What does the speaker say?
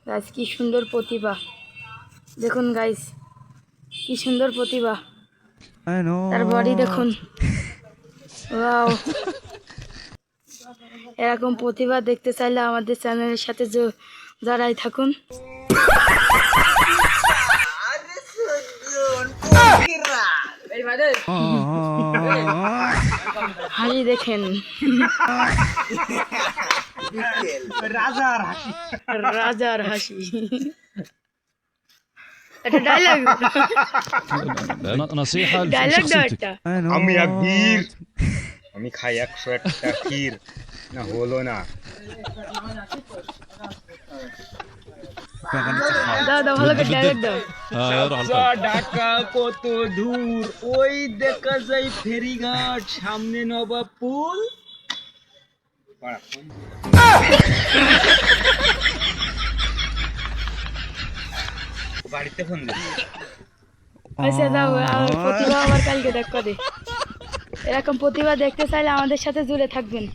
Guys কি সুন্দর প্রতিভা, দেখুন গাইস কি সুন্দর প্রতিভা, তার বডি দেখুন। ওয়াও, এরকম প্রতিভা দেখতে চাইলে আমাদের চ্যানেলের সাথে জড়াই থাকুন। হাসি দেখেন, রাজার হাসি। এটা ডায়লগ, نصيحة ডায়লগ لشخصيتك. একটা। আমি এক বীর, আমি খাই 101টা ক্ষীর, না হলো না। দাও দাও, ভালো করে ডায়লগ দাও। روح القلب. ঢাকা কত দূর, ওই দেখা যায় ফেরিঘাট, সামনে নবাবপুর। বাড়িতে ফোন দিই। আচ্ছা যাও, আর প্রতিভা আবার কালকে দেখ করে। এরকম প্রতিভা দেখতে চাইলে আমাদের সাথে জুড়ে থাকবেন।